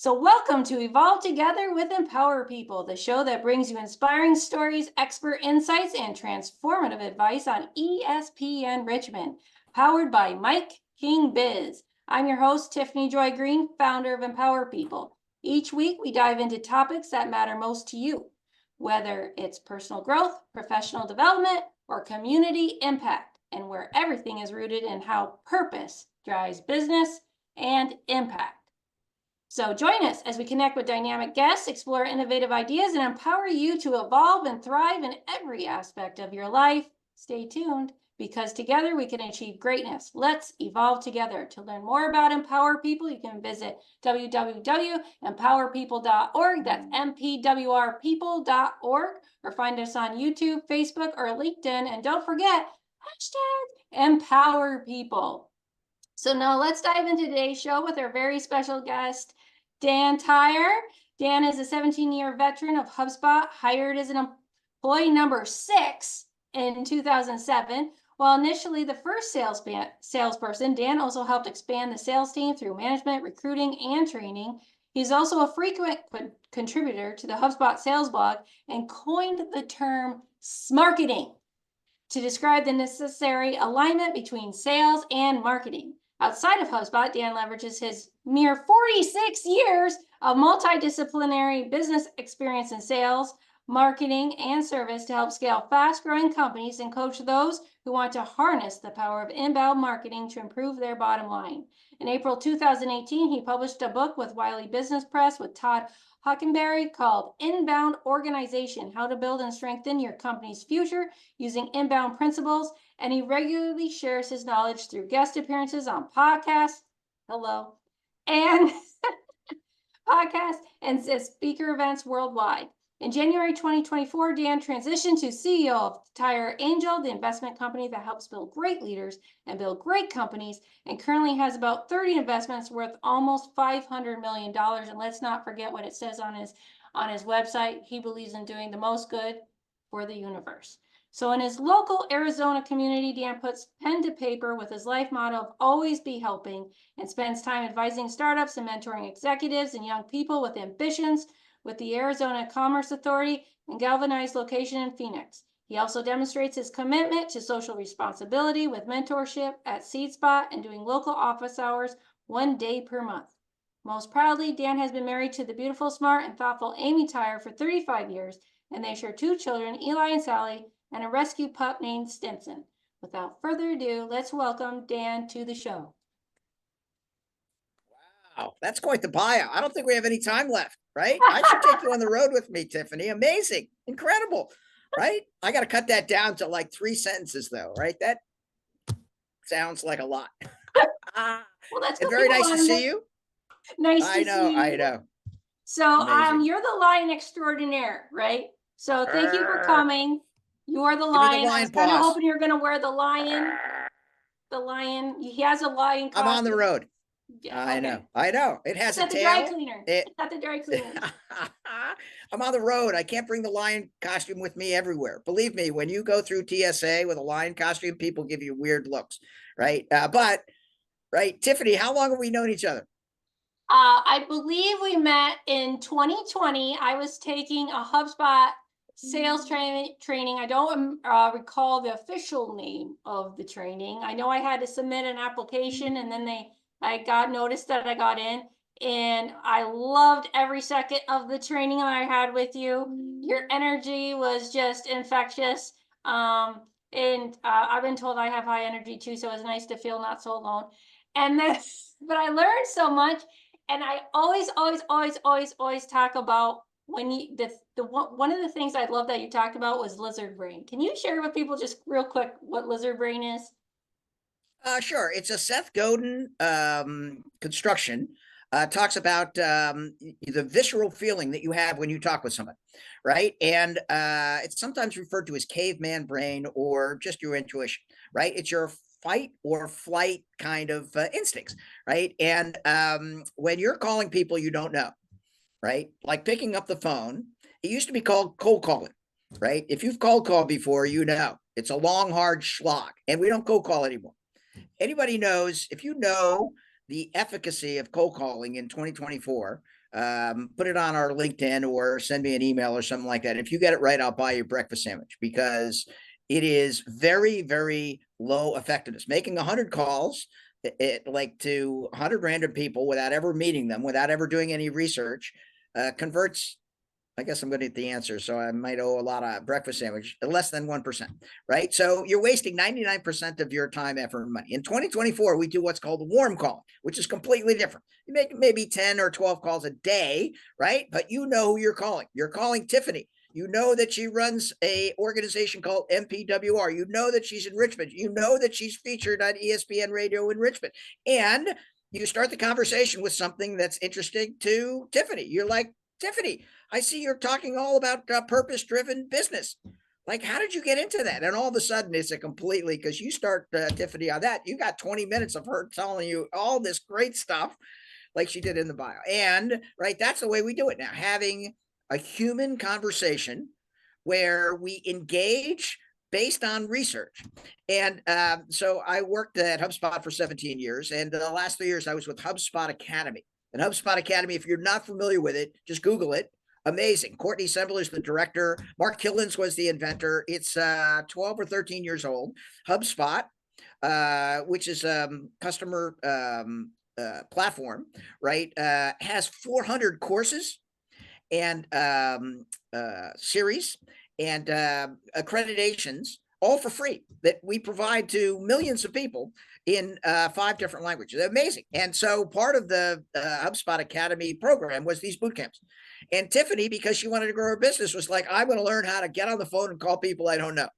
So welcome to Evolve Together with Empower People, the show that brings you inspiring stories, expert insights, and transformative advice on ESPN Richmond, powered by MikeKingBiz. I'm your host, Tiffany Joy Greene, founder of Empower People. Each week, we dive into topics that matter most to you, whether it's personal growth, professional development, or community impact, and where everything is rooted in how purpose drives business and impact. So join us as we connect with dynamic guests, explore innovative ideas, and empower you to evolve and thrive in every aspect of your life. Stay tuned, because together we can achieve greatness. Let's evolve together. To learn more about Empower People, you can visit www.empowerpeople.org. That's MPWRPeople.org, or find us on YouTube, Facebook, or LinkedIn. And don't forget, #Empower People. So now let's dive into today's show with our very special guest, Dan Tyre. Dan is a 17-year veteran of HuBspot, hired as an employee number 6 in 2007. While initially the first salesperson, Dan also helped expand the sales team through management, recruiting, and training. He's also a frequent contributor to the HuBspot sales blog and coined the term smarketing to describe the necessary alignment between sales and marketing. Outside of HuBspot, Dan leverages his mere 46 years of multidisciplinary business experience in sales, marketing, and service to help scale fast-growing companies and coach those who want to harness the power of inbound marketing to improve their bottom line. In April 2018, he published a book with Wiley Business Press with Todd Hockenberry called Inbound Organization: How to Build and Strengthen Your Company's Future Using Inbound Principles. And he regularly shares his knowledge through guest appearances on podcasts, and podcasts and speaker events worldwide. In January 2024, Dan transitioned to CEO of Tyre Angel, the investment company that helps build great leaders and build great companies, and currently has about 30 investments worth almost $500 million. And let's not forget what it says on his website. He believes in doing the most good for the universe. So in his local Arizona community, Dan puts pen to paper with his life motto of always be helping, and spends time advising startups and mentoring executives and young people with ambitions with the Arizona Commerce Authority and Galvanized location in Phoenix. He also demonstrates his commitment to social responsibility with mentorship at HuBspot and doing local office hours 1 day per month. Most proudly, Dan has been married to the beautiful, smart, and thoughtful Amy Tyre for 35 years, and they share 2 children, Eli and Sally, and a rescue pup named Stinson. Without further ado, let's welcome Dan to the show. Wow, that's quite the bio. I don't think we have any time left, right? I should take you on the road with me, Tiffany. Amazing. Incredible, right? I got to cut that down to like 3 sentences though, right? That sounds like a lot. Well, that's very nice to see you. Nice to see you. I know. So you're the lion extraordinaire, right? So thank you for coming. You are the lion. I was kind of hoping you're going to wear the lion. The lion. He has a lion costume. I'm on the road. Yeah, I know. It has a tail. It's at the dry cleaner. I'm on the road. I can't bring the lion costume with me everywhere. Believe me, when you go through TSA with a lion costume, people give you weird looks, right? Right, Tiffany, how long have we known each other? I believe we met in 2020. I was taking a HuBspot sales training. I don't recall the official name of the training. I know I had to submit an application, and then I got noticed that I got in, and I loved every second of the training that I had with you. Your energy was just infectious. And I've been told I have high energy too, so it was nice to feel not so alone. And then, but I learned so much, and I always talk about when one of the things I love that you talked about was lizard brain. Can you share with people just real quick what lizard brain is? Sure. It's a Seth Godin construction. Talks about the visceral feeling that you have when you talk with someone, right? And it's sometimes referred to as caveman brain or just your intuition, right? It's your fight or flight kind of instincts, right? And when you're calling people you don't know, right? Like picking up the phone, it used to be called cold calling, right? If you've cold called before, you know it's a long, hard slog, and we don't cold call anymore. Anybody knows, if you know the efficacy of cold calling in 2024, put it on our LinkedIn or send me an email or something like that. If you get it right, I'll buy you a breakfast sandwich, because it is very, very low effectiveness. Making 100 calls like to 100 random people without ever meeting them, without ever doing any research, converts. I guess I'm going to get the answer, so I might owe a lot of breakfast sandwich, less than 1%, right? So you're wasting 99% of your time, effort, and money. In 2024, we do what's called warm calling, which is completely different. You make maybe 10 or 12 calls a day, right? But you know who you're calling. You're calling Tiffany. You know that she runs a organization called MPWR. You know that she's in Richmond. You know that she's featured on ESPN Radio in Richmond. And you start the conversation with something that's interesting to Tiffany. You're like, Tiffany, I see you're talking all about purpose-driven business. Like, how did you get into that? And all of a sudden, it's a completely, because you start, Tiffany, on that, you got 20 minutes of her telling you all this great stuff like she did in the bio. And, right, that's the way we do it now, having a human conversation where we engage based on research. And so I worked at HuBspot for 17 years. And the last 3 years, I was with HuBspot Academy. And HuBspot Academy, if you're not familiar with it, just Google it. Amazing. Courtney Sembler is the director. Mark Killens was the inventor. It's 12 or 13 years old. HuBspot, which is customer platform, right, has 400 courses and series and accreditations, all for free, that we provide to millions of people in 5 different languages. They're amazing. And so part of the HuBspot Academy program was these boot camps. And Tiffany, because she wanted to grow her business, was like, I'm going to learn how to get on the phone and call people I don't know.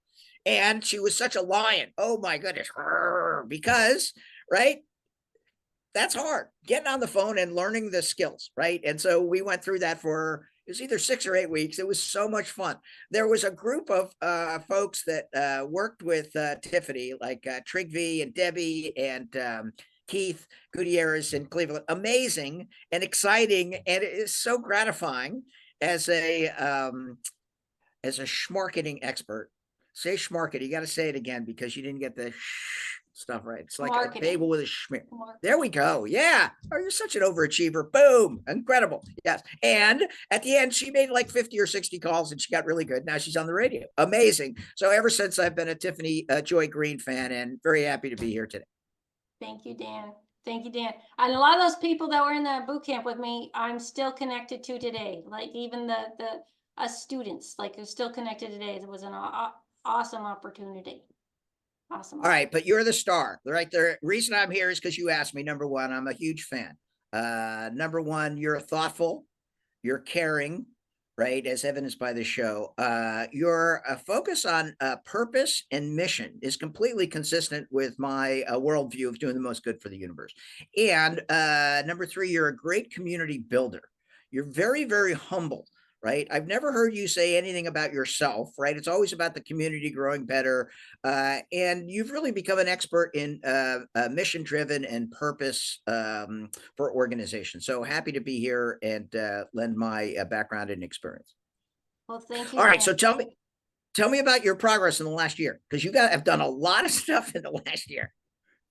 And she was such a lion. Oh my goodness. Because, right, that's hard, getting on the phone and learning the skills, right? And so we went through that for, it was either 6 or 8 weeks. It was so much fun. There was a group of folks that worked with Tiffany, like Trigvi and Debbie and Keith Gutierrez in Cleveland. Amazing and exciting, and it is so gratifying as a schmarketing expert. Say schmarket. You got to say it again because you didn't get the stuff right. It's like a bagel with a schmear. There we go. Yeah. Oh, you're such an overachiever. Boom. Incredible. Yes. And at the end, she made like 50 or 60 calls and she got really good. Now she's on the radio. Amazing. So ever since, I've been a Tiffany Joy Greene fan and very happy to be here today. Thank you, Dan. Thank you, Dan. And a lot of those people that were in the boot camp with me, I'm still connected to today. Like even the students, like they're still connected today. It was an awesome opportunity. Awesome. All right, but you're the star, right? The reason I'm here is because you asked me. Number one, I'm a huge fan. Number one, you're thoughtful, you're caring, right? As evidenced by the show. Your focus on purpose and mission is completely consistent with my worldview of doing the most good for the universe. And number three, you're a great community builder. You're very, very humble. Right? I've never heard you say anything about yourself, right? It's always about the community growing better. And you've really become an expert in mission-driven and purpose for organizations. So happy to be here and lend my background and experience. Well, thank you. All right. So tell me about your progress in the last year, because you guys have done a lot of stuff in the last year.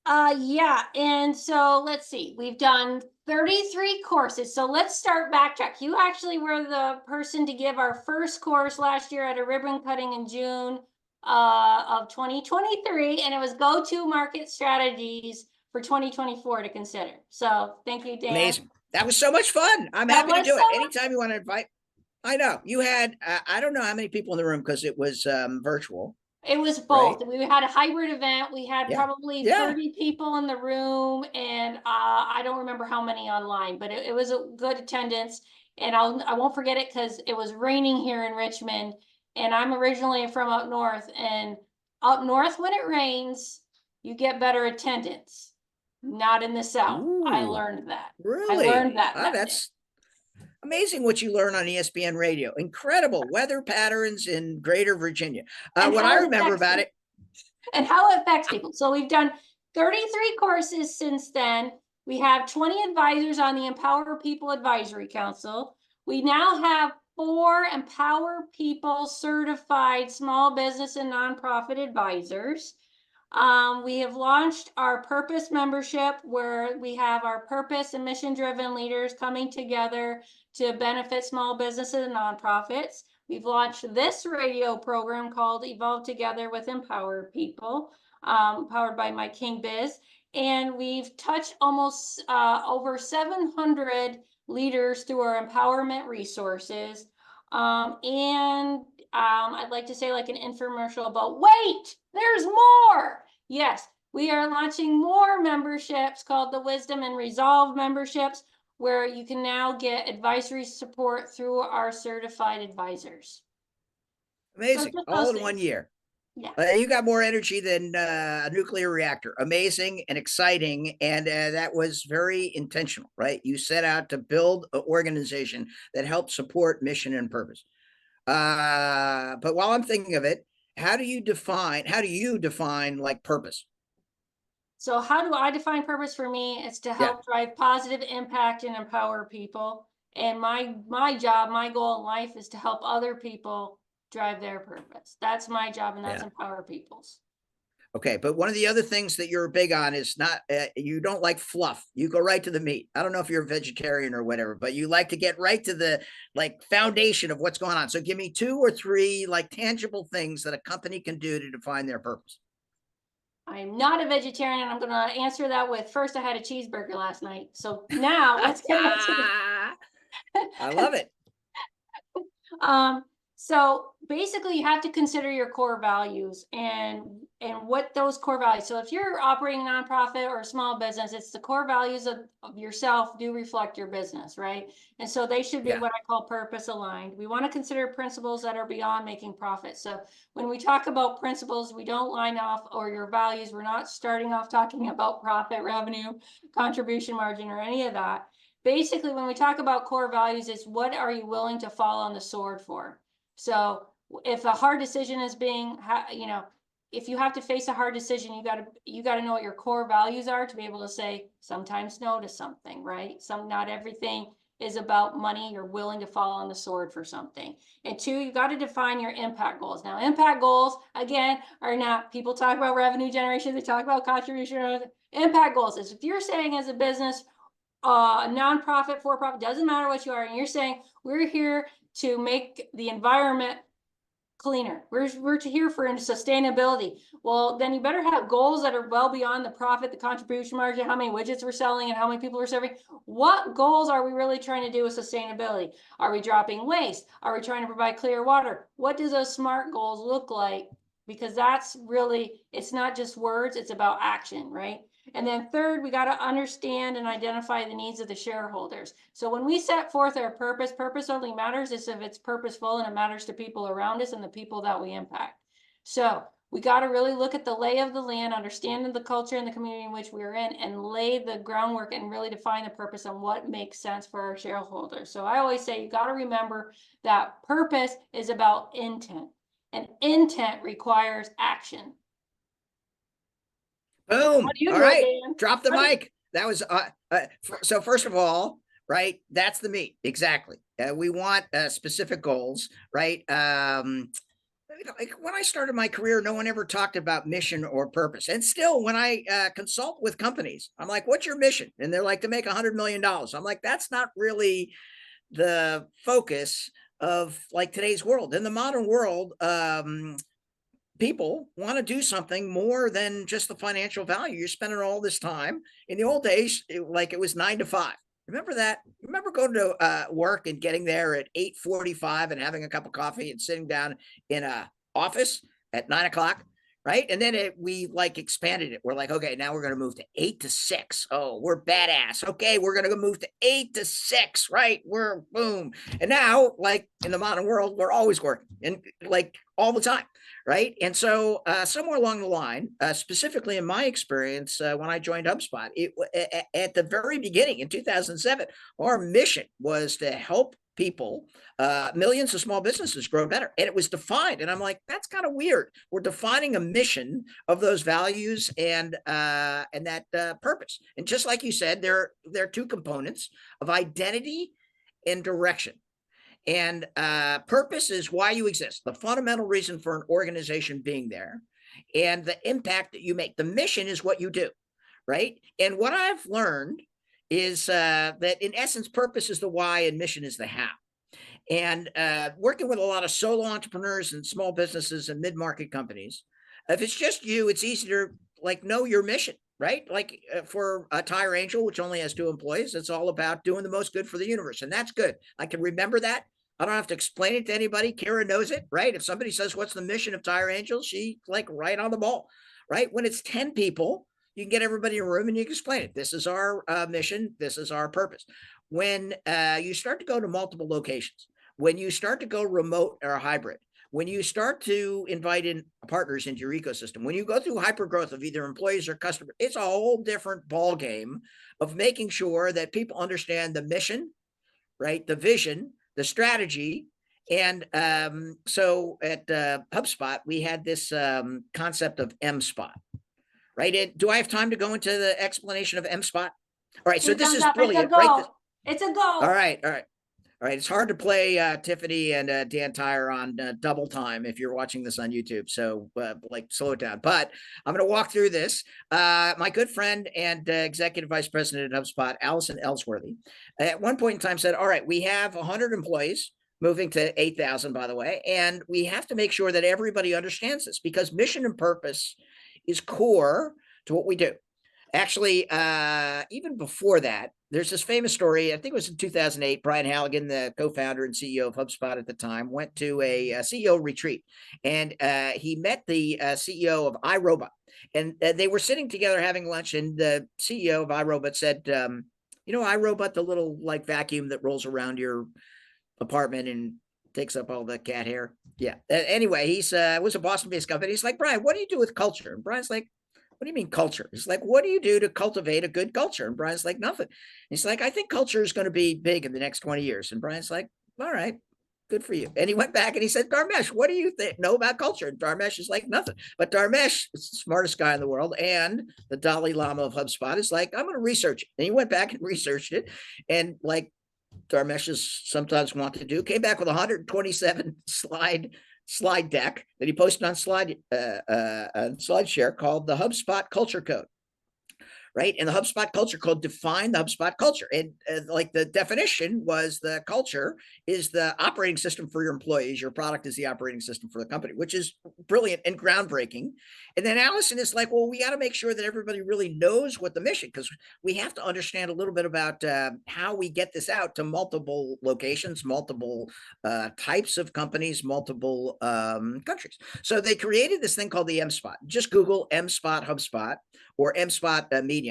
Yeah. And so let's see, we've done 33 courses. So let's start backtrack. You actually were the person to give our first course last year at a ribbon cutting in June of 2023. And it was go-to-market strategies for 2024 to consider. So thank you, Dan. Amazing. That was so much fun. I'm happy to do it. Anytime you want to invite. I know you had, I don't know how many people in the room because it was virtual. It was both. Right? We had a hybrid event. We had probably 30 people in the room, and I don't remember how many online, but it was a good attendance. And I won't forget it because it was raining here in Richmond, and I'm originally from up north. And up north, when it rains, you get better attendance. Not in the south. Ooh, I learned that. Really? I learned that. That's amazing what you learn on ESPN Radio. Incredible weather patterns in Greater Virginia. What I remember about it. And how it affects people. So we've done 33 courses since then. We have 20 advisors on the Empower People Advisory Council. We now have 4 Empower People certified small business and nonprofit advisors. We have launched our purpose membership, where we have our purpose and mission-driven leaders coming together to benefit small businesses and nonprofits. We've launched this radio program called Evolve Together with Empowered People, powered by MikeKingBiz. And we've touched almost over 700 leaders through our empowerment resources. I'd like to say like an infomercial about, wait, there's more. Yes, we are launching more memberships called the Wisdom and Resolve memberships, where you can now get advisory support through our certified advisors. Amazing. All in 1 year. Yeah. You got more energy than a nuclear reactor. Amazing and exciting. And that was very intentional, right? You set out to build an organization that helps support mission and purpose. But while I'm thinking of it, how do you define like purpose? So how do I define purpose for me? It's to help drive positive impact and empower people. And my job, my goal in life is to help other people drive their purpose. That's my job, and that's empower people's. Okay, but one of the other things that you're big on is not you don't like fluff. You go right to the meat. I don't know if you're a vegetarian or whatever, but you like to get right to the like foundation of what's going on. So give me 2 or 3 like tangible things that a company can do to define their purpose. I'm not a vegetarian. I'm going to answer that with, first, I had a cheeseburger last night. So now let's get into I love it. So basically, you have to consider your core values and what those core values. So if you're operating a nonprofit or a small business, it's the core values of yourself do reflect your business, right? And so they should be what I call purpose aligned. We want to consider principles that are beyond making profit. So when we talk about principles, we don't line off, or your values, we're not starting off talking about profit, revenue, contribution margin, or any of that. Basically, when we talk about core values, it's what are you willing to fall on the sword for? So if a hard decision is being, if you have to face a hard decision, you got to know what your core values are to be able to say sometimes no to something, right? Not everything is about money. You're willing to fall on the sword for something. And 2, you got to define your impact goals. Now, impact goals, again, are not, people talk about revenue generation, they talk about contribution. Impact goals is, if you're saying as a business, a nonprofit, for-profit, doesn't matter what you are, and you're saying we're here to make the environment cleaner. We're here for sustainability. Well, then you better have goals that are well beyond the profit, the contribution margin, how many widgets we're selling, and how many people we're serving. What goals are we really trying to do with sustainability? Are we dropping waste? Are we trying to provide clear water? What does those SMART goals look like? Because that's really, it's not just words, it's about action, right? And then 3rd, we got to understand and identify the needs of the shareholders. So when we set forth our purpose, purpose only matters if it's purposeful and it matters to people around us and the people that we impact. So we got to really look at the lay of the land, understand the culture and the community in which we're in, and lay the groundwork and really define the purpose and what makes sense for our shareholders. So I always say you got to remember that purpose is about intent, and intent requires action. Boom. All right. Drop the mic. That was, so first of all, right, that's the meat. Exactly. We want specific goals, right? Like when I started my career, no one ever talked about mission or purpose. And still, when I consult with companies, I'm like, what's your mission? And they're like, to make $100 million. I'm like, that's not really the focus of like today's world. In the modern world, people want to do something more than just the financial value. You're spending all this time. In the old days, it was 9 to 5. Remember that? Remember going to work and getting there at 8:45 and having a cup of coffee and sitting down in a office at 9 o'clock, right? And then we like expanded it. We're like, okay, now we're going to move to 8 to 6. Oh, we're badass. Okay, we're going to move to 8 to 6, right? We're boom. And now, like in the modern world, we're always working and like all the time. Right. And so somewhere along the line, specifically in my experience, when I joined HuBspot, at the very beginning in 2007, our mission was to help people, millions of small businesses grow better. And it was defined. And I'm like, that's kind of weird. We're defining a mission of those values and that purpose. And just like you said, there are 2 components of identity and direction. And purpose is why you exist, the fundamental reason for an organization being there. and the impact that you make. The mission is what you do, right? And what I've learned is that in essence, purpose is the why and mission is the how. And working with a lot of solo entrepreneurs and small businesses and mid-market companies, if it's just you, it's easy to like know your mission, right? Like for Tyre Angel, which only has 2 employees, it's all about doing the most good for the universe, and that's good. I can remember that. I don't have to explain it to anybody. Kara knows it, right? If somebody says, "What's the mission of Tyre Angel?" She like right on the ball, right? When it's 10 people, you can get everybody in a room and you can explain it. This is our mission. This is our purpose. When you start to go to multiple locations, when you start to go remote or hybrid, when you start to invite in partners into your ecosystem, when you go through hyper growth of either employees or customers, it's a whole different ball game of making sure that people understand the mission, right? The vision, the strategy. And so at HuBspot, we had this concept of MSPOT, right? And do I have time to go into the explanation of MSPOT? All right, so this is brilliant, right? It's a go. All right. All right, it's hard to play Tiffany and Dan Tyre on double time if you're watching this on YouTube. So like slow it down. But I'm going to walk through this. My good friend and executive vice president at HuBspot, Allison Ellsworthy, at one point in time said, all right, we have 100 employees moving to 8,000, by the way, and we have to make sure that everybody understands this because mission and purpose is core to what we do. Actually, even before that, there's this famous story. I think it was in 2008. Brian Halligan, the co-founder and CEO of HuBspot at the time, went to a CEO retreat, and he met the CEO of iRobot, and they were sitting together having lunch. And the CEO of iRobot said, "You know, iRobot, the little like vacuum that rolls around your apartment and takes up all the cat hair." Yeah. Anyway, he's was a Boston-based company. He's like, "Brian, what do you do with culture?" And Brian's like, "What do you mean culture?" He's like, "What do you do to cultivate a good culture?" And Brian's like, "Nothing." He's like, "I think culture is going to be big in the next 20 years. And Brian's like, "All right, good for you." And he went back and he said, "Dharmesh, what do you know about culture?" And Dharmesh is like, "Nothing." But Dharmesh is the smartest guy in the world. And the Dalai Lama of HuBspot is like, "I'm going to research it." And he went back and researched it. And like Dharmesh's sometimes want to do, came back with 127 slide deck that he posted on SlideShare called the HuBspot Culture Code. Right. And the HuBspot Culture Code defined the HuBspot culture. And like the definition was the culture is the operating system for your employees. Your product is the operating system for the company, which is brilliant and groundbreaking. And then Allison is like, well, we got to make sure that everybody really knows what the mission, because we have to understand a little bit about how we get this out to multiple locations, multiple types of companies, multiple countries. So they created this thing called the MSPOT. Just Google MSPOT HuBspot or MSPOT Medium.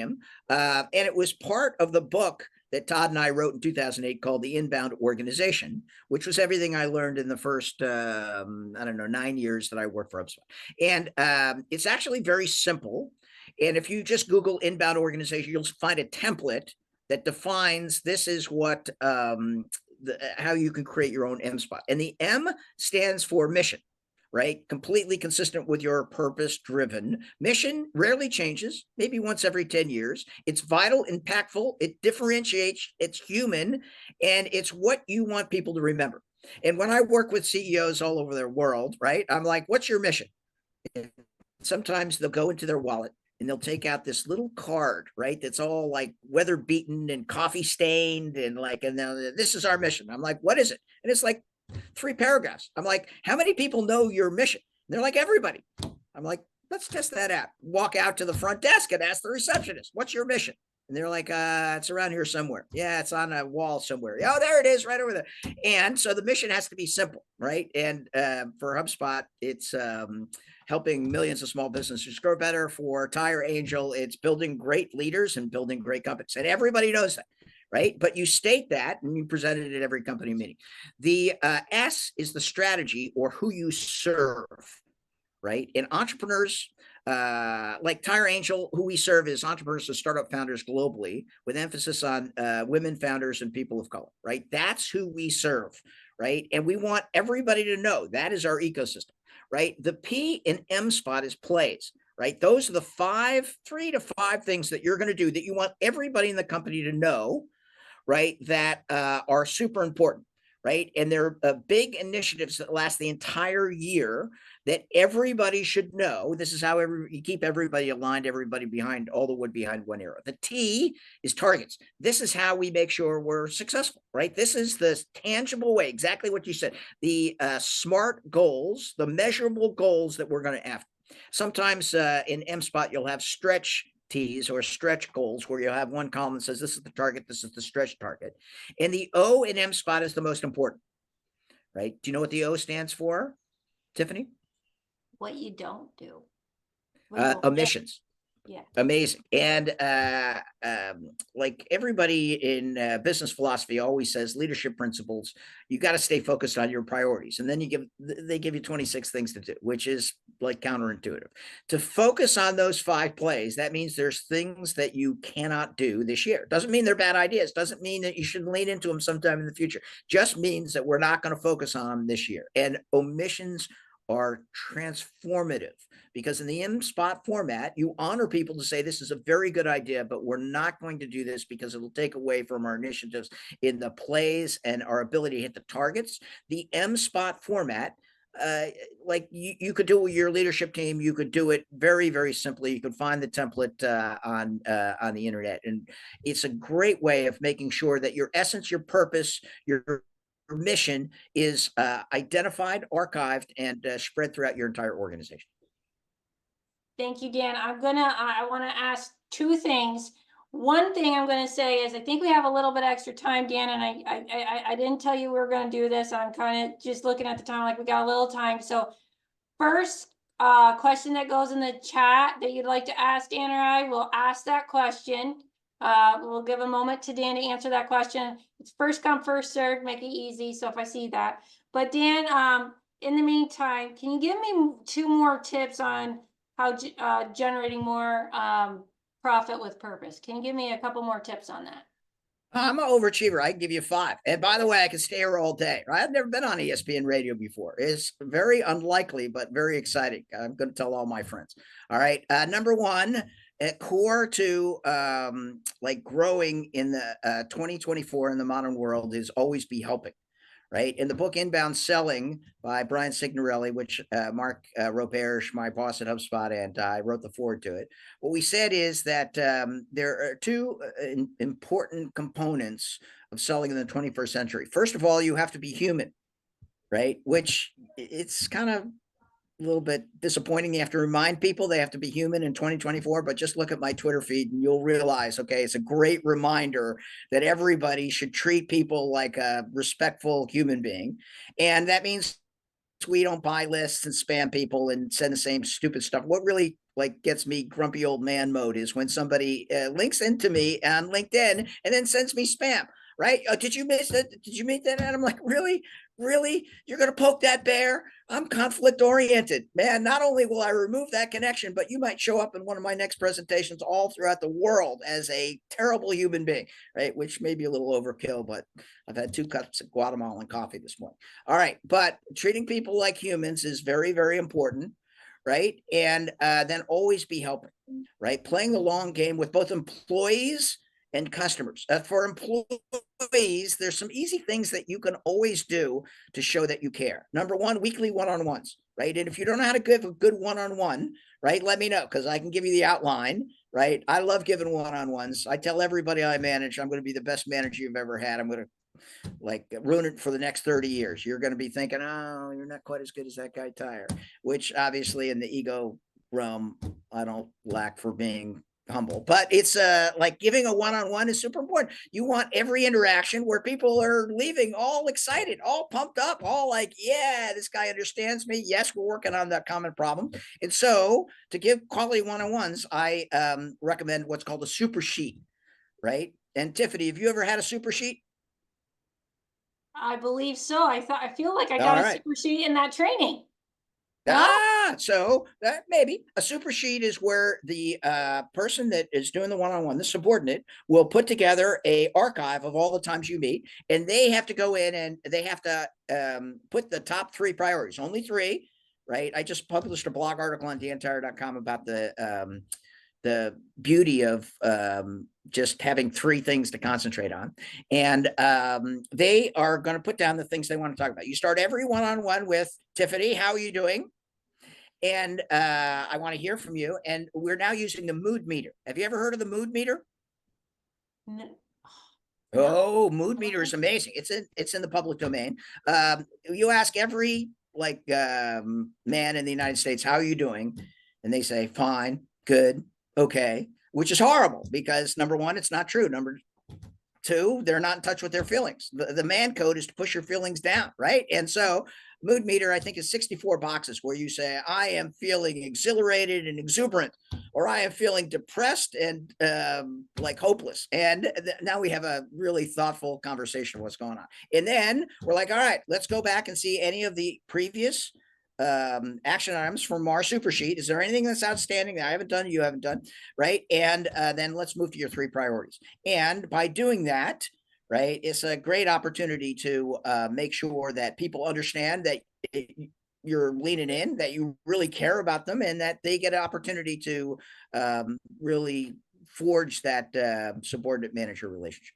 And it was part of the book that Todd and I wrote in 2008 called The Inbound Organization, which was everything I learned in the first, 9 years that I worked for HuBspot. And it's actually very simple. And if you just Google inbound organization, you'll find a template that defines this is what how you can create your own MSPOT. And the M stands for mission. Right? Completely consistent with your purpose-driven mission, rarely changes, maybe once every 10 years. It's vital, impactful, it differentiates, it's human, and it's what you want people to remember. And when I work with CEOs all over the world, right, I'm like, what's your mission? And sometimes they'll go into their wallet and they'll take out this little card, right? That's all like weather beaten and coffee stained and like, and this is our mission. I'm like, what is it? And it's like 3 paragraphs. I'm like, how many people know your mission? And they're like, everybody. I'm like, let's test that out. Walk out to the front desk and ask the receptionist, what's your mission? And they're like, it's around here somewhere. Yeah, it's on a wall somewhere. Oh, there it is, right over there. And so the mission has to be simple, right? And for HuBspot, it's helping millions of small businesses grow better. For Tyre Angel, it's building great leaders and building great companies. And everybody knows that. Right? But you state that and you present it at every company meeting. The S is the strategy or who you serve, right? And entrepreneurs like Tyre Angel, who we serve is entrepreneurs and startup founders globally with emphasis on women founders and people of color, right? That's who we serve, right? And we want everybody to know that is our ecosystem, right? The P in MSPOT is plays. Right? Those are the 3 to 5 things that you're going to do that you want everybody in the company to know, right? That are super important, right? And they're big initiatives that last the entire year that everybody should know. This is how you keep everybody aligned, everybody behind, all the wood behind one arrow. The T is targets. This is how we make sure we're successful, right? This is the tangible way, exactly what you said. The SMART goals, the measurable goals that we're going to have. Sometimes in MSPOT, you'll have stretch T's or stretch goals where you'll have one column that says this is the target, this is the stretch target. And the O in MSPOT is the most important, right? Do you know what the O stands for, Tiffany? What you don't do. What you omit. Omissions. Yeah. Amazing. And like everybody in business philosophy always says, leadership principles, you got to stay focused on your priorities. And then they give you 26 things to do, which is like counterintuitive. To focus on those 5 plays, that means there's things that you cannot do this year. Doesn't mean they're bad ideas. Doesn't mean that you shouldn't lean into them sometime in the future. Just means that we're not going to focus on them this year. And omissions are transformative, because in the MSPOT format, you honor people to say, this is a very good idea, but we're not going to do this because it'll take away from our initiatives in the plays and our ability to hit the targets. The MSPOT format, like you could do it with your leadership team. You could do it very, very simply. You could find the template on the internet. And it's a great way of making sure that your essence, your purpose, your mission is identified, archived, and spread throughout your entire organization. Thank you, Dan. I want to ask 2 things. One thing I'm going to say is I think we have a little bit extra time, Dan, and I didn't tell you we were going to do this. I'm kind of just looking at the time like we got a little time. So first question that goes in the chat that you'd like to ask Dan or I, we'll ask that question. We'll give a moment to Dan to answer that question. It's first come, first served, make it easy. So if I see that, but Dan, in the meantime, can you give me 2 more tips on how generating more profit with purpose? Can you give me a couple more tips on that? I'm an overachiever. I can give you 5. And by the way, I can stay here all day, right? I've never been on ESPN radio before. It's very unlikely, but very exciting. I'm going to tell all my friends. All right. Number 1, at core to like growing in the 2024 in the modern world is always be helping. Right. In the book Inbound Selling by Brian Signorelli, which Mark Roberge, my boss at HuBspot, and I wrote the foreword to it. What we said is that there are 2 important components of selling in the 21st century. First of all, you have to be human, right? Which it's kind of a little bit disappointing. You have to remind people they have to be human in 2024, but just look at my Twitter feed and you'll realize, okay, it's a great reminder that everybody should treat people like a respectful human being. And that means we don't buy lists and spam people and send the same stupid stuff. What really like gets me grumpy old man mode is when somebody links into me on LinkedIn and then sends me spam. Right? Did you miss it? Did you meet that? And I'm like, really? You're going to poke that bear? I'm conflict oriented, man. Not only will I remove that connection, but you might show up in one of my next presentations all throughout the world as a terrible human being, right? Which may be a little overkill, but I've had 2 cups of Guatemalan coffee this morning. All right. But treating people like humans is very, very important. Right. And then always be helping, right? Playing the long game with both employees and customers. For employees, there's some easy things that you can always do to show that you care. Number 1, weekly one-on-ones, right? And if you don't know how to give a good one-on-one, right, let me know because I can give you the outline, right? I love giving one-on-ones. I tell everybody I manage, I'm going to be the best manager you've ever had. I'm going to like ruin it for the next 30 years. You're going to be thinking, oh, you're not quite as good as that guy Tyre, which obviously in the ego realm, I don't lack for being humble, but it's like giving a one-on-one is super important. You want every interaction where people are leaving all excited, all pumped up, all like, yeah, this guy understands me. Yes, we're working on that common problem. And so to give quality one-on-ones, I recommend what's called a super sheet, right? And Tiffany, have you ever had a super sheet? I believe so. I feel like I got a super sheet in that training. No? So that maybe a super sheet is where the person that is doing the one-on-one, the subordinate, will put together a archive of all the times you meet, and they have to go in and they have to put the top 3 priorities, only 3, right? I just published a blog article on dantyre.com about the the beauty of just having three things to concentrate on. And they are going to put down the things they want to talk about. You start every one-on-one with Tiffany. How are you doing? And I want to hear from you. And we're now using the mood meter. Have you ever heard of the mood meter? No. Oh, mood meter is amazing. It's in the public domain. You ask every man in the United States, how are you doing? And they say, fine, good, okay, which is horrible because number one, it's not true. Number two, they're not in touch with their feelings. The man code is to push your feelings down, right? And so mood meter, I think, is 64 boxes where you say, I am feeling exhilarated and exuberant, or I am feeling depressed and like hopeless. And now we have a really thoughtful conversation of what's going on. And then we're like, all right, let's go back and see any of the previous action items from our super sheet. Is there anything that's outstanding that I haven't done, you haven't done, right? And then let's move to your three priorities. And by doing that, right, it's a great opportunity to make sure that people understand that you're leaning in, that you really care about them, and that they get an opportunity to really forge that subordinate manager relationship.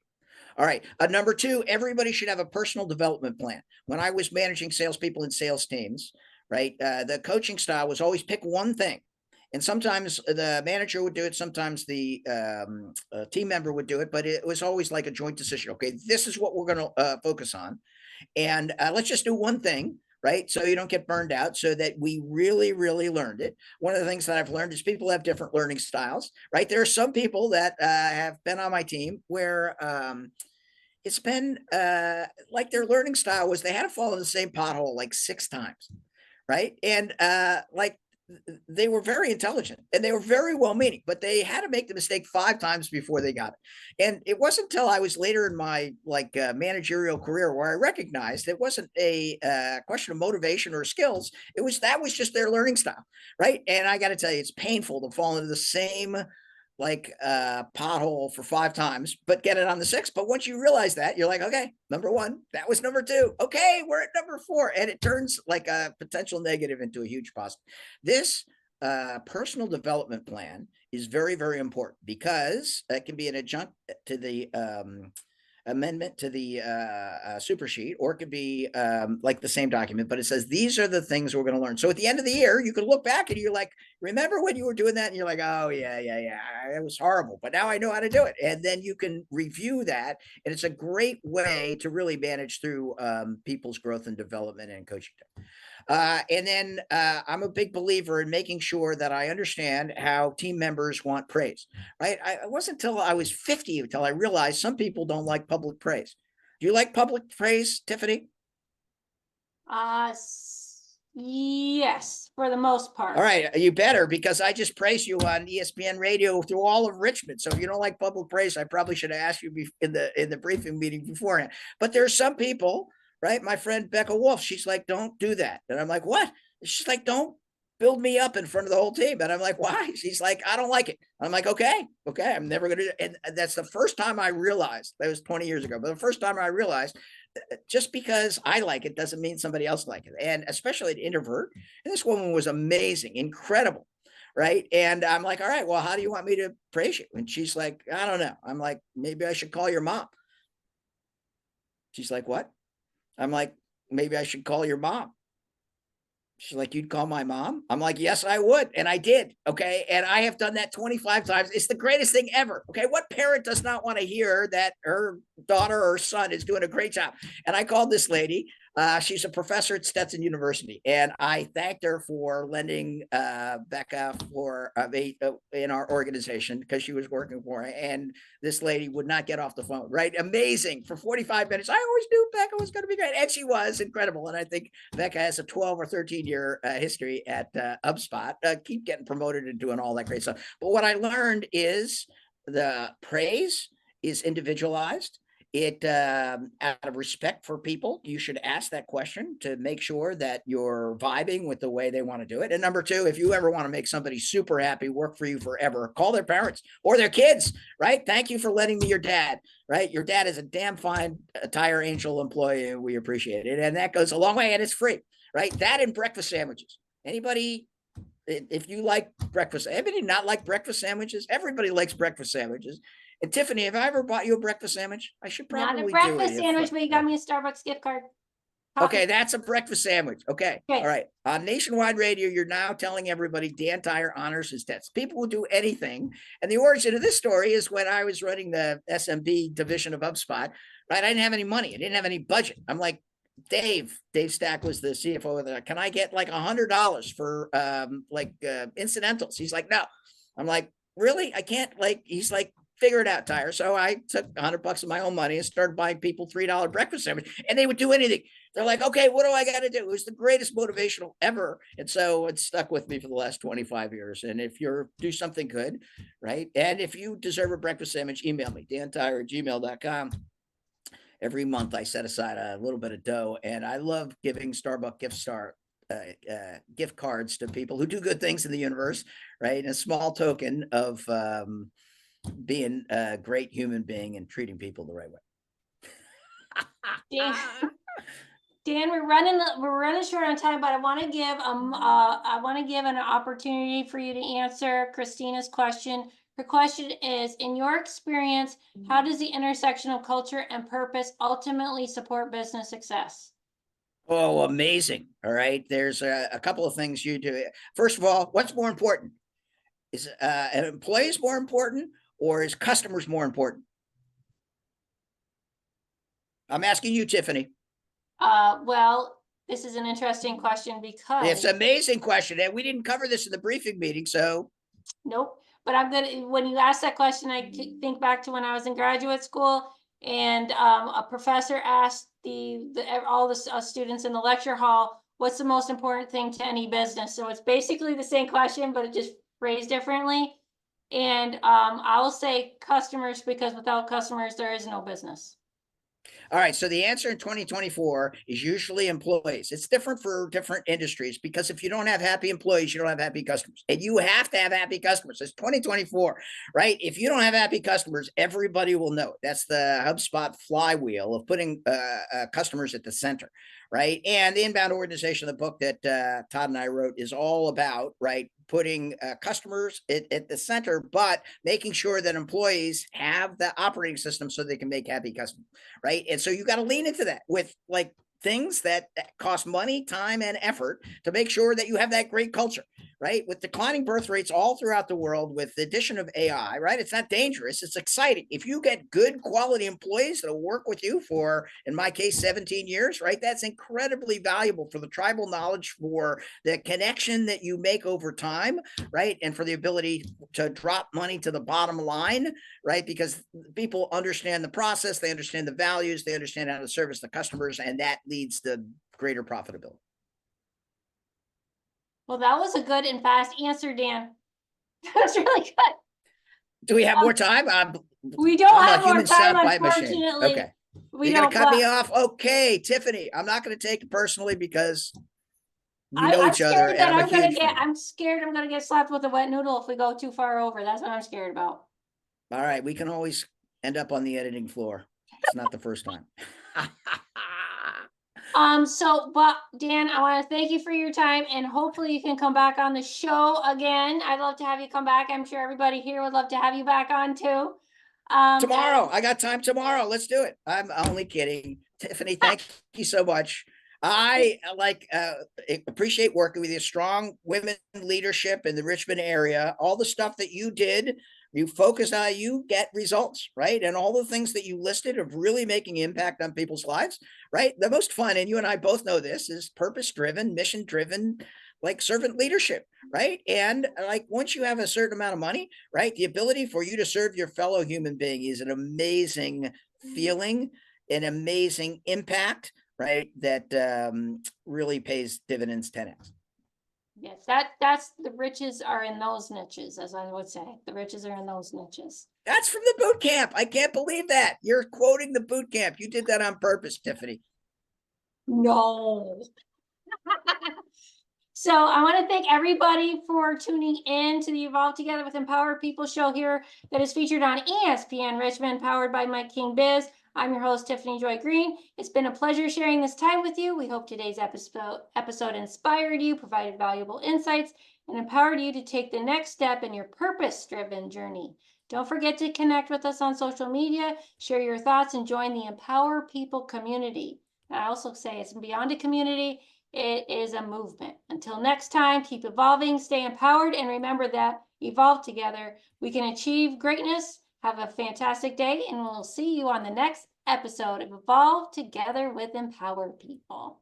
All right. Number two, everybody should have a personal development plan. When I was managing salespeople and sales teams, right, the coaching style was always pick one thing. And sometimes the manager would do it. Sometimes the team member would do it, but it was always like a joint decision. Okay, this is what we're going to focus on. And let's just do one thing, right? So you don't get burned out, so that we really, really learned it. One of the things that I've learned is people have different learning styles, right? There are some people that have been on my team where it's been like their learning style was they had to fall in the same pothole like 6 times, right? And like they were very intelligent and they were very well-meaning, but they had to make the mistake 5 times before they got it. And it wasn't until I was later in my managerial career where I recognized it wasn't a question of motivation or skills. That was just their learning style, right? And I got to tell you, it's painful to fall into the same pothole for 5 times, but get it on the 6th. But once you realize that, you're like, okay, number 1, that was number 2. Okay, we're at number 4. And it turns like a potential negative into a huge positive. This personal development plan is very, very important because it can be an adjunct to the amendment to the super sheet, or it could be like the same document, but it says these are the things we're going to learn. So at the end of the year, you can look back and you're like, remember when you were doing that? And you're like, oh yeah, it was horrible, but now I know how to do it. And then you can review that, and it's a great way to really manage through people's growth and development and coaching. And then I'm a big believer in making sure that I understand how team members want praise, right? It wasn't until I was 50 until I realized some people don't like public praise. Do you like public praise, Tiffany? Yes, for the most part. All right, you better, because I just praised you on ESPN radio through all of Richmond. So if you don't like public praise, I probably should have asked you in the briefing meeting beforehand. But there are some people, right? My friend Becca Wolf, she's like, don't do that. And I'm like, what? She's like, don't build me up in front of the whole team. And I'm like, why? She's like, I don't like it. I'm like, okay, I'm never going to do it. And that's the first time I realized, that was 20 years ago, but the first time I realized just because I like it doesn't mean somebody else like it. And especially an introvert. And this woman was amazing, incredible. Right. And I'm like, all right, well, how do you want me to praise you? And she's like, I don't know. I'm like, maybe I should call your mom. She's like, what? I'm like, maybe I should call your mom. She's like, you'd call my mom? I'm like, yes, I would. And I did. Okay. And I have done that 25 times. It's the greatest thing ever. Okay. What parent does not want to hear that her daughter or son is doing a great job? And I called this lady. She's a professor at Stetson University. And I thanked her for lending Becca for in our organization because she was working for her. And this lady would not get off the phone, right? Amazing. For 45 minutes. I always knew Becca was going to be great. And she was incredible. And I think Becca has a 12 or 13-year history at HuBspot. Keep getting promoted and doing all that great stuff. But what I learned is the praise is individualized. It out of respect for people, you should ask that question to make sure that you're vibing with the way they want to do it. And number 2, if you ever want to make somebody super happy, work for you forever, call their parents or their kids, right? Thank you for letting me your dad, right? Your dad is a damn fine Tyre Angel employee, and we appreciate it. And that goes a long way, and it's free, right? That and breakfast sandwiches. Anybody if you like breakfast, anybody not like breakfast sandwiches? Everybody likes breakfast sandwiches. And Tiffany, have I ever bought you a breakfast sandwich? I should Not a probably do breakfast it. sandwich, but you got me a Starbucks gift card. Okay, that's a breakfast sandwich. Okay. Okay. All right. On nationwide radio, you're now telling everybody Dan Tyre honors his debts. People will do anything. And the origin of this story is when I was running the SMB division of HuBspot, right? I didn't have any money. I didn't have any budget. I'm like, Dave Stack was the CFO of that. Can I get like $100 for incidentals? He's like, no. I'm like, really? I can't. Like, he's like, figure it out, Tyre. So I took $100 of my own money and started buying people $3 breakfast sandwich, and they would do anything. They're like, okay, what do I got to do? It was the greatest motivational ever. And so it stuck with me for the last 25 years. And if you're do something good, right? And if you deserve a breakfast sandwich, email me, dantyre@gmail.com. Every month I set aside a little bit of dough, and I love giving Starbucks gift cards to people who do good things in the universe, right? And a small token of being a great human being and treating people the right way. Dan, we're running short on time, but I want to give an opportunity for you to answer Christina's question. Her question is, in your experience, how does the intersection of culture and purpose ultimately support business success? Oh, amazing. All right. There's a couple of things you do. First of all, what's more important? Is employees more important, or is customers more important? I'm asking you, Tiffany. Well, this is an interesting question because it's an amazing question, and we didn't cover this in the briefing meeting, so. Nope. But when you ask that question, I think back to when I was in graduate school, and a professor asked all the students in the lecture hall, what's the most important thing to any business? So it's basically the same question, but it just phrased differently. And I'll say customers, because without customers, there is no business. All right. So the answer in 2024 is usually employees. It's different for different industries, because if you don't have happy employees, you don't have happy customers, and you have to have happy customers. It's 2024, right? If you don't have happy customers, everybody will know. That's the HuBspot flywheel of putting customers at the center, right? And the Inbound Organization, the book that Todd and I wrote, is all about, right, putting customers at the center, but making sure that employees have the operating system so they can make happy customers, right? And so you got to lean into that with like things that cost money, time, and effort to make sure that you have that great culture, right? With declining birth rates all throughout the world, with the addition of AI, right? It's not dangerous. It's exciting. If you get good quality employees that'll work with you for, in my case, 17 years, right? That's incredibly valuable for the tribal knowledge, for the connection that you make over time, right? And for the ability to drop money to the bottom line, right? Because people understand the process, they understand the values, they understand how to service the customers, and that leads to greater profitability. Well, that was a good and fast answer, Dan. That's really good. Do we have more time? We don't have more time, unfortunately. Okay. You're going to cut me off? Okay, Tiffany, I'm not going to take it personally because we know each other. I'm scared I'm going to get slapped with a wet noodle if we go too far over. That's what I'm scared about. All right. We can always end up on the editing floor. It's not the first time. But Dan, I want to thank you for your time, and hopefully you can come back on the show again. I'd love to have you come back. I'm sure everybody here would love to have you back on too. Tomorrow, I got time tomorrow. Let's do it. I'm only kidding. Tiffany, thank you so much. I appreciate working with you. Strong women leadership in the Richmond area. All the stuff that you did, you focus on, you get results, right? And all the things that you listed of really making impact on people's lives, right? The most fun, and you and I both know this, is purpose-driven, mission-driven, like servant leadership, right? And like once you have a certain amount of money, right, the ability for you to serve your fellow human being is an amazing feeling, an amazing impact, right? That really pays dividends 10x. Yes, that's the riches are in those niches, as I would say. The riches are in those niches. That's from the boot camp. I can't believe that. You're quoting the boot camp. You did that on purpose, Tiffany. No. So I want to thank everybody for tuning in to the Evolve Together with Empower People show here that is featured on ESPN Richmond, powered by MikeKingBiz. I'm your host, Tiffany Joy Greene. It's been a pleasure sharing this time with you. We hope today's episode inspired you, provided valuable insights, and empowered you to take the next step in your purpose-driven journey. Don't forget to connect with us on social media, share your thoughts, and join the Empower People community. And I also say it's beyond a community, it is a movement. Until next time, keep evolving, stay empowered, and remember that evolve together, we can achieve greatness. Have a fantastic day, and we'll see you on the next episode of Evolve Together with Empower People.